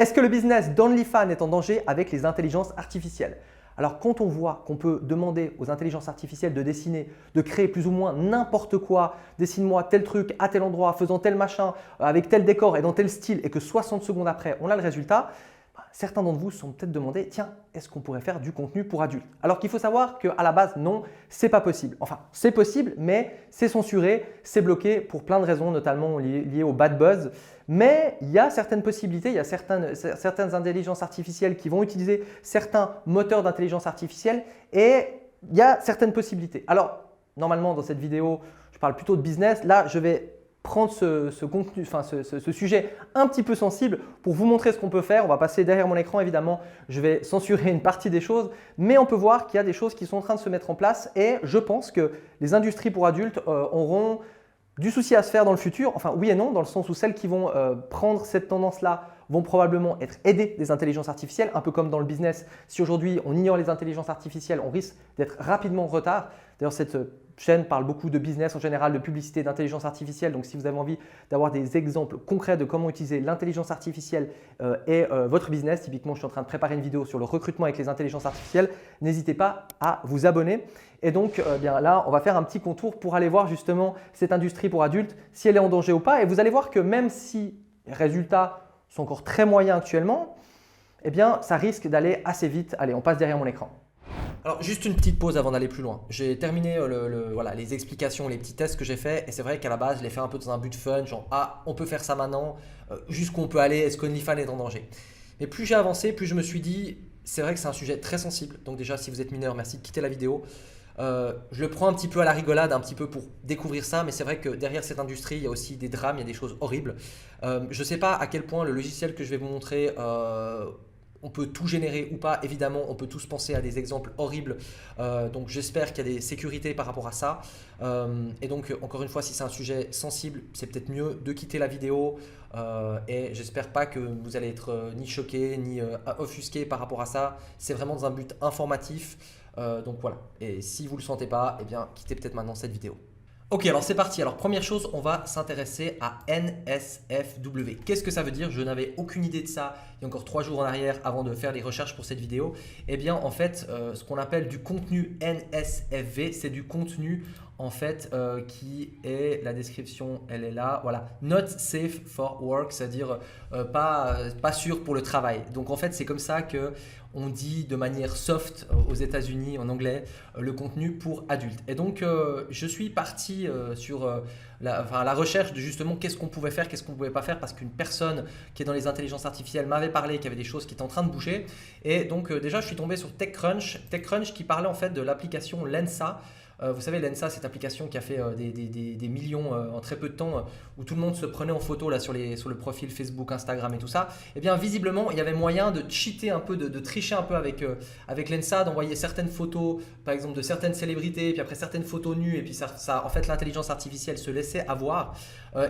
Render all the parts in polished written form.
Est-ce que le business d'OnlyFans est en danger avec les intelligences artificielles? Alors quand on voit qu'on peut demander aux intelligences artificielles de dessiner, de créer plus ou moins n'importe quoi, dessine-moi tel truc à tel endroit, faisant tel machin, avec tel décor et dans tel style et que 60 secondes après on a le résultat, certains d'entre vous se sont peut-être demandé, tiens, est-ce qu'on pourrait faire du contenu pour adultes? Alors qu'il faut savoir qu'à la base, non, c'est pas possible. Enfin, c'est possible, mais c'est censuré, c'est bloqué pour plein de raisons, notamment liées au bad buzz. Mais il y a certaines possibilités, il y a certaines intelligences artificielles qui vont utiliser certains moteurs d'intelligence artificielle et il y a certaines possibilités. Alors, normalement, dans cette vidéo, je parle plutôt de business. Là, je vais prendre ce contenu, enfin ce sujet un petit peu sensible pour vous montrer ce qu'on peut faire. On va passer derrière mon écran, évidemment, je vais censurer une partie des choses, mais on peut voir qu'il y a des choses qui sont en train de se mettre en place et je pense que les industries pour adultes auront du souci à se faire dans le futur. Enfin, oui et non, dans le sens où celles qui vont prendre cette tendance-là vont probablement être aidées des intelligences artificielles, un peu comme dans le business. Si aujourd'hui on ignore les intelligences artificielles, on risque d'être rapidement en retard. D'ailleurs, cette chaîne parle beaucoup de business en général, de publicité, d'intelligence artificielle. Donc, si vous avez envie d'avoir des exemples concrets de comment utiliser l'intelligence artificielle et votre business, typiquement, je suis en train de préparer une vidéo sur le recrutement avec les intelligences artificielles, n'hésitez pas à vous abonner. Et donc, bien là, on va faire un petit contour pour aller voir justement cette industrie pour adultes, si elle est en danger ou pas. Et vous allez voir que même si les résultats sont encore très moyens actuellement, eh bien, ça risque d'aller assez vite. Allez, on passe derrière mon écran. Alors, juste une petite pause avant d'aller plus loin. J'ai terminé voilà, les explications, les petits tests que j'ai faits et c'est vrai qu'à la base, je l'ai fait un peu dans un but fun, genre « Ah, on peut faire ça maintenant, jusqu'où on peut aller, est-ce qu'OnlyFans est en danger ?» Mais plus j'ai avancé, plus je me suis dit « C'est vrai que c'est un sujet très sensible. » Donc déjà, si vous êtes mineur, merci de quitter la vidéo. Je le prends un petit peu à la rigolade, un petit peu pour découvrir ça, mais c'est vrai que derrière cette industrie, il y a aussi des drames, il y a des choses horribles. Je ne sais pas à quel point le logiciel que je vais vous montrer… on peut tout générer ou pas, évidemment, on peut tous penser à des exemples horribles. Donc j'espère qu'il y a des sécurités par rapport à ça. Et donc encore une fois, si c'est un sujet sensible, c'est peut-être mieux de quitter la vidéo. Et j'espère pas que vous allez être ni choqué, ni offusqué par rapport à ça. C'est vraiment dans un but informatif. Donc voilà. Et si vous ne le sentez pas, eh bien quittez peut-être maintenant cette vidéo. Ok, alors c'est parti. Alors première chose, on va s'intéresser à NSFW. Qu'est-ce que ça veut dire? Je n'avais aucune idée de ça il y a encore 3 jours en arrière avant de faire les recherches pour cette vidéo. Eh bien en fait, ce qu'on appelle du contenu NSFW, c'est du contenu en fait qui est, la description elle est là, voilà, not safe for work, c'est-à-dire pas sûr pour le travail. Donc en fait c'est comme ça que on dit de manière soft aux États-Unis en anglais le contenu pour adultes. Et donc je suis parti sur la recherche de justement qu'est-ce qu'on pouvait faire, qu'est-ce qu'on ne pouvait pas faire parce qu'une personne qui est dans les intelligences artificielles m'avait parlé qu'il y avait des choses qui étaient en train de bouger. Et donc déjà je suis tombé sur TechCrunch qui parlait en fait de l'application Lensa. Vous savez, Lensa, cette application qui a fait des millions en très peu de temps, où tout le monde se prenait en photo là, sur le profil Facebook, Instagram et tout ça. Eh bien, visiblement, il y avait moyen de cheater un peu, de tricher un peu avec Lensa, d'envoyer certaines photos, par exemple, de certaines célébrités, puis après certaines photos nues, et puis en fait, l'intelligence artificielle se laissait avoir.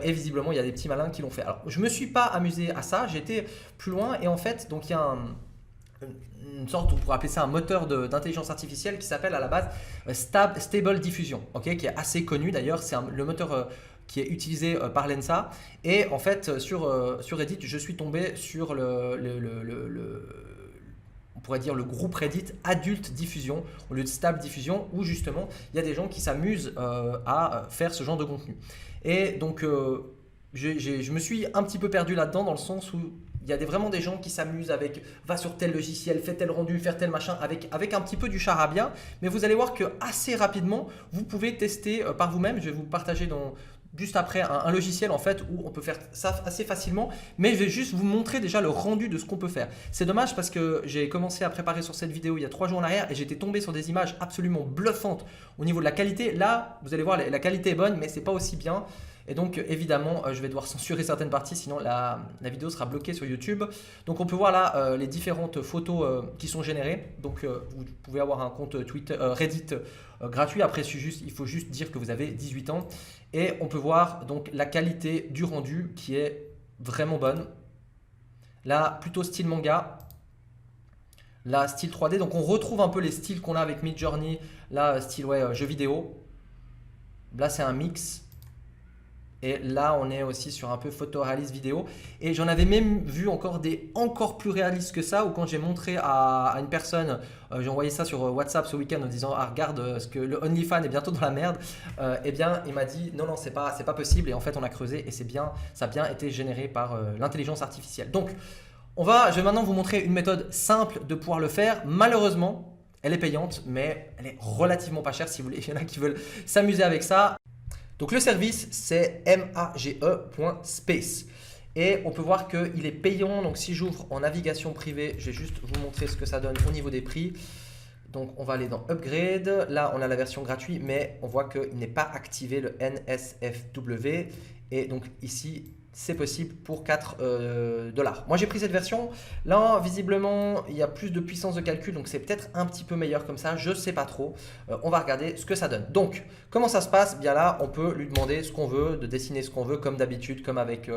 Et visiblement, il y a des petits malins qui l'ont fait. Alors, je ne me suis pas amusé à ça, j'ai été plus loin, et en fait, donc il y a une sorte, on pourrait appeler ça un moteur d'intelligence artificielle qui s'appelle à la base Stable Diffusion, okay, qui est assez connu d'ailleurs, c'est le moteur qui est utilisé par Lensa. Et en fait sur Reddit, je suis tombé sur on pourrait dire le groupe Reddit Adulte Diffusion au lieu de Stable Diffusion, où justement il y a des gens qui s'amusent à faire ce genre de contenu. Et donc je me suis un petit peu perdu là-dedans dans le sens où il y a vraiment des gens qui s'amusent avec va sur tel logiciel, fais tel rendu, faire tel machin avec un petit peu du charabia. Mais vous allez voir que assez rapidement, vous pouvez tester par vous-même. Je vais vous partager juste après un logiciel en fait où on peut faire ça assez facilement. Mais je vais juste vous montrer déjà le rendu de ce qu'on peut faire. C'est dommage parce que j'ai commencé à préparer sur cette vidéo il y a 3 jours en arrière et j'étais tombé sur des images absolument bluffantes au niveau de la qualité. Là, vous allez voir, la qualité est bonne, mais c'est pas aussi bien. Et donc évidemment, je vais devoir censurer certaines parties, sinon la vidéo sera bloquée sur YouTube. Donc on peut voir là les différentes photos qui sont générées. Donc vous pouvez avoir un compte Reddit gratuit. Après, il faut juste dire que vous avez 18 ans. Et on peut voir donc la qualité du rendu qui est vraiment bonne. Là, plutôt style manga. Là, style 3D. Donc on retrouve un peu les styles qu'on a avec Midjourney. Là, style jeu vidéo. Là, c'est un mix. Et là, on est aussi sur un peu photoréaliste vidéo. Et j'en avais même vu encore des encore plus réalistes que ça, où quand j'ai montré à une personne, j'ai envoyé ça sur WhatsApp ce week-end en disant ah, regarde, ce que le OnlyFans est bientôt dans la merde. Eh bien, il m'a dit non, non, c'est pas possible. Et en fait, on a creusé et ça a bien été généré par l'intelligence artificielle. Donc, je vais maintenant vous montrer une méthode simple de pouvoir le faire. Malheureusement, elle est payante, mais elle est relativement pas chère si vous voulez. Il y en a qui veulent s'amuser avec ça. Donc le service, c'est mage.space. Et on peut voir qu'il est payant. Donc si j'ouvre en navigation privée, je vais juste vous montrer ce que ça donne au niveau des prix. Donc on va aller dans Upgrade. Là, on a la version gratuite, mais on voit qu'il n'est pas activé le NSFW. Et donc ici, c'est possible pour 4 $. Moi, j'ai pris cette version. Là, visiblement, il y a plus de puissance de calcul, donc c'est peut-être un petit peu meilleur comme ça. Je ne sais pas trop. On va regarder ce que ça donne. Donc, comment ça se passe? Bien là, on peut lui demander ce qu'on veut, de dessiner ce qu'on veut, comme d'habitude, comme avec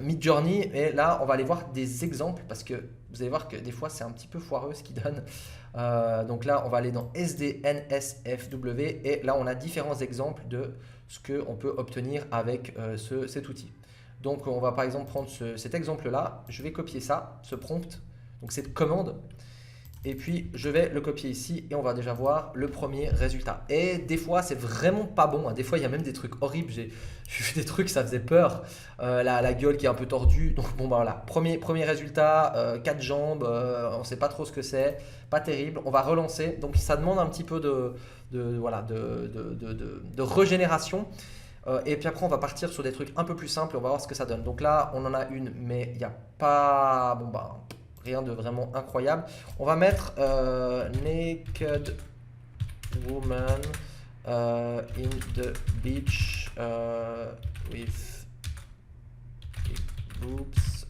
Midjourney. Et là, on va aller voir des exemples parce que vous allez voir que des fois, c'est un petit peu foireux ce qu'il donne. Donc là, on va aller dans SDNSFW et là, on a différents exemples de ce qu'on peut obtenir avec cet outil. Donc, on va par exemple prendre cet exemple-là. Je vais copier ça, ce prompt, donc cette commande. Et puis, je vais le copier ici et on va déjà voir le premier résultat. Et des fois, c'est vraiment pas bon. Des fois, il y a même des trucs horribles. J'ai vu des trucs, ça faisait peur. La gueule qui est un peu tordue. Donc, bon, bah voilà. Premier résultat, 4 jambes. On ne sait pas trop ce que c'est. Pas terrible. On va relancer. Donc, ça demande un petit peu de régénération. Et puis après, on va partir sur des trucs un peu plus simples. On va voir ce que ça donne. Donc là, on en a une, mais il n'y a pas… Bon, bah… rien de vraiment incroyable. On va mettre naked woman in the beach with boobs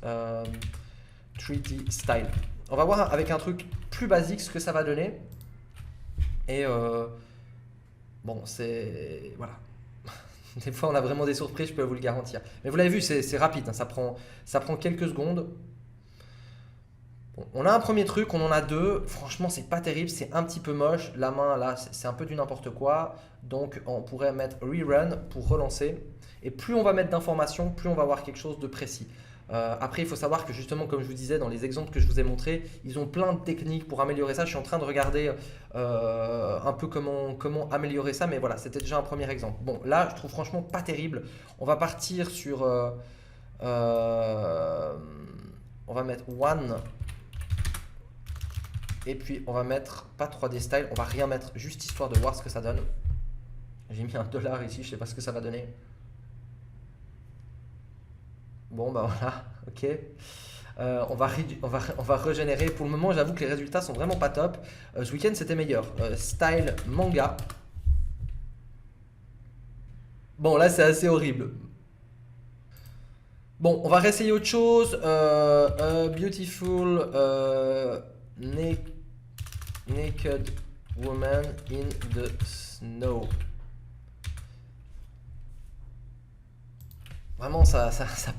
3D style. On va voir avec un truc plus basique ce que ça va donner. Et bon, c'est… Voilà. Des fois, on a vraiment des surprises, je peux vous le garantir. Mais vous l'avez vu, c'est rapide. Hein, ça prend quelques secondes. Bon, on a un premier truc, on en a deux. Franchement, c'est pas terrible, c'est un petit peu moche. La main, là, c'est un peu du n'importe quoi. Donc, on pourrait mettre rerun pour relancer. Et plus on va mettre d'informations, plus on va avoir quelque chose de précis. Après, il faut savoir que justement, comme je vous disais, dans les exemples que je vous ai montrés, ils ont plein de techniques pour améliorer ça. Je suis en train de regarder un peu comment améliorer ça. Mais voilà, c'était déjà un premier exemple. Bon, là, je trouve franchement pas terrible. On va partir sur… on va mettre one. Et puis on va mettre pas 3D style, on va rien mettre, juste histoire de voir ce que ça donne. J'ai mis $1 ici, je sais pas ce que ça va donner. Bon bah voilà, ok. On va régénérer. Pour le moment, j'avoue que les résultats sont vraiment pas top. Ce week-end c'était meilleur. Style manga. Bon là c'est assez horrible. Bon, on va réessayer autre chose. Beautiful naked woman in the snow. Vraiment, ça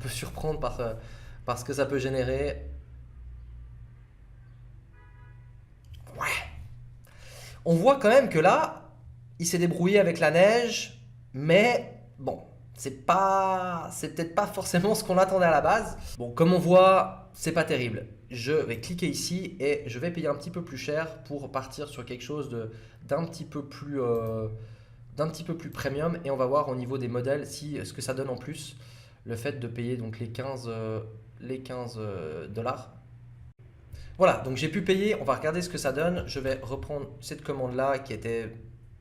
peut surprendre par ce que ça peut générer. Ouais. On voit quand même que là, il s'est débrouillé avec la neige, mais bon, c'est peut-être pas forcément ce qu'on attendait à la base. Bon, comme on voit, c'est pas terrible. Je vais cliquer ici et je vais payer un petit peu plus cher pour partir sur quelque chose d'un petit peu plus premium. Et on va voir au niveau des modèles ce que ça donne en plus. Le fait de payer donc les 15 $. Voilà, donc j'ai pu payer. On va regarder ce que ça donne. Je vais reprendre cette commande-là qui était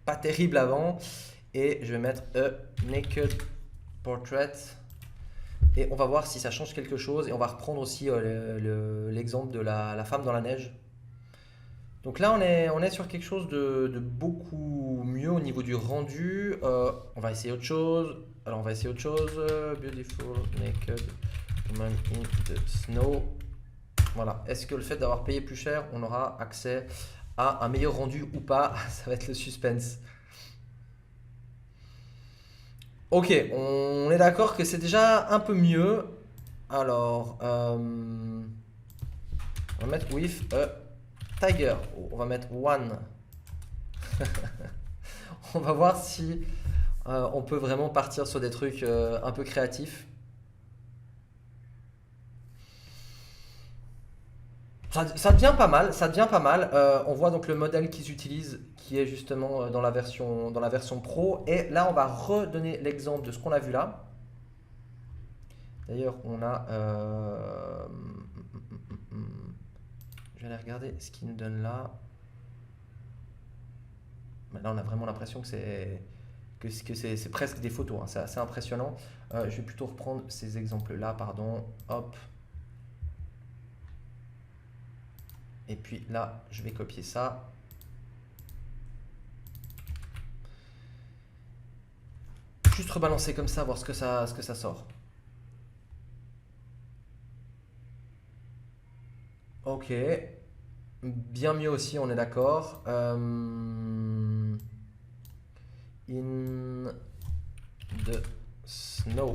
pas terrible avant. Et je vais mettre a naked portrait. Et on va voir si ça change quelque chose. Et on va reprendre aussi l'exemple de la femme dans la neige. Donc là, on est sur quelque chose de beaucoup mieux au niveau du rendu. On va essayer autre chose. Alors, on va essayer autre chose. Beautiful naked woman in the snow. Voilà. Est-ce que le fait d'avoir payé plus cher, on aura accès à un meilleur rendu ou pas? Ça va être le suspense. Ok, on est d'accord que c'est déjà un peu mieux. Alors, on va mettre with a tiger. On va mettre one. On va voir si… On peut vraiment partir sur des trucs un peu créatifs. Ça devient pas mal, ça devient pas mal. On voit donc le modèle qu'ils utilisent qui est justement dans la version Pro. Et là, on va redonner l'exemple de ce qu'on a vu là. D'ailleurs, on a... je vais aller regarder ce qu'il nous donne là. Là, on a vraiment l'impression que c'est presque des photos, hein. C'est assez impressionnant. Je vais plutôt reprendre ces exemples-là, pardon. Hop. Et puis là, je vais copier ça. Juste rebalancer comme ça, voir ce que ça sort. Ok. Bien mieux aussi, on est d'accord. In the snow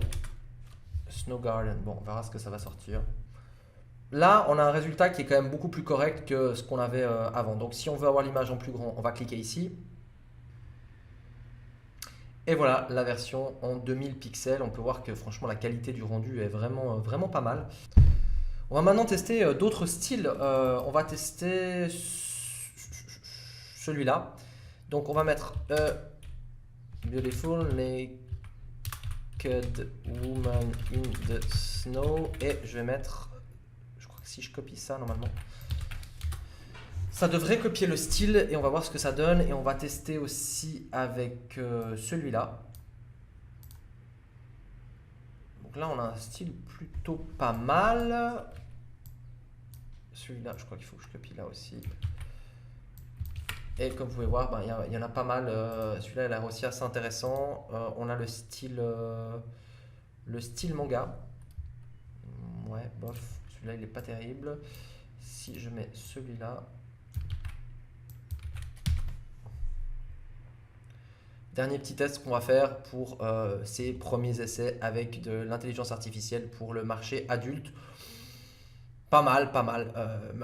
garden. Bon, on verra ce que ça va sortir. Là, on a un résultat qui est quand même beaucoup plus correct que ce qu'on avait avant. Donc, si on veut avoir l'image en plus grand, on va cliquer ici. Et voilà, la version en 2000 pixels. On peut voir que franchement, la qualité du rendu est vraiment, vraiment pas mal. On va maintenant tester d'autres styles. On va tester celui-là. Donc, on va mettre Beautiful Naked Woman in the Snow. Et je vais mettre... Si je copie ça, normalement, ça devrait copier le style et on va voir ce que ça donne. Et on va tester aussi avec celui-là. Donc là, on a un style plutôt pas mal. Celui-là, je crois qu'il faut que je copie là aussi. Et comme vous pouvez voir, ben, y en a pas mal. Celui-là, il a l'air aussi assez intéressant. On a le style manga. Ouais, bof. Celui-là, il n'est pas terrible. Si je mets celui-là. Dernier petit test qu'on va faire pour ces premiers essais avec de l'intelligence artificielle pour le marché adulte. Pas mal, pas mal.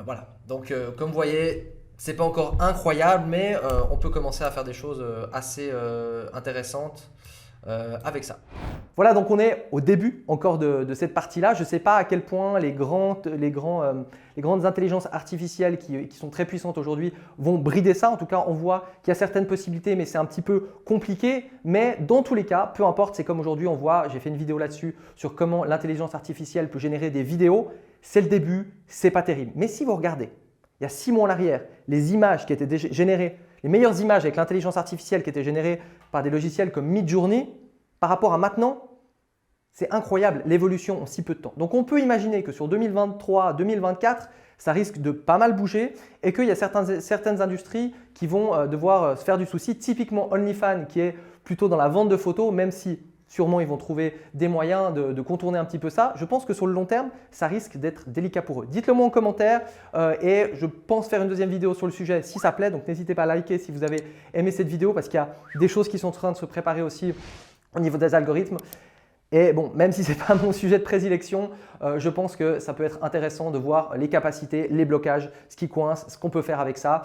Voilà. Donc, comme vous voyez, c'est pas encore incroyable, mais on peut commencer à faire des choses assez intéressantes avec ça. Voilà, donc on est au début encore de cette partie-là. Je ne sais pas à quel point les grandes intelligences artificielles qui sont très puissantes aujourd'hui vont brider ça. En tout cas, on voit qu'il y a certaines possibilités, mais c'est un petit peu compliqué. Mais dans tous les cas, peu importe, c'est comme aujourd'hui, on voit, j'ai fait une vidéo là-dessus sur comment l'intelligence artificielle peut générer des vidéos. C'est le début, c'est pas terrible. Mais si vous regardez, il y a 6 mois en arrière, les images qui étaient générées, les meilleures images avec l'intelligence artificielle qui étaient générées par des logiciels comme Midjourney, par rapport à maintenant, c'est incroyable l'évolution en si peu de temps. Donc on peut imaginer que sur 2023-2024, ça risque de pas mal bouger et qu'il y a certaines industries qui vont devoir se faire du souci. Typiquement OnlyFans qui est plutôt dans la vente de photos, même si sûrement ils vont trouver des moyens de contourner un petit peu ça. Je pense que sur le long terme, ça risque d'être délicat pour eux. Dites-le moi en commentaire et je pense faire une deuxième vidéo sur le sujet si ça plaît. Donc n'hésitez pas à liker si vous avez aimé cette vidéo parce qu'il y a des choses qui sont en train de se préparer aussi au niveau des algorithmes. Et bon, même si ce n'est pas mon sujet de prédilection, je pense que ça peut être intéressant de voir les capacités, les blocages, ce qui coince, ce qu'on peut faire avec ça.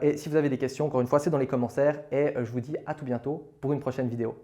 Et si vous avez des questions, encore une fois, c'est dans les commentaires. Et je vous dis à tout bientôt pour une prochaine vidéo.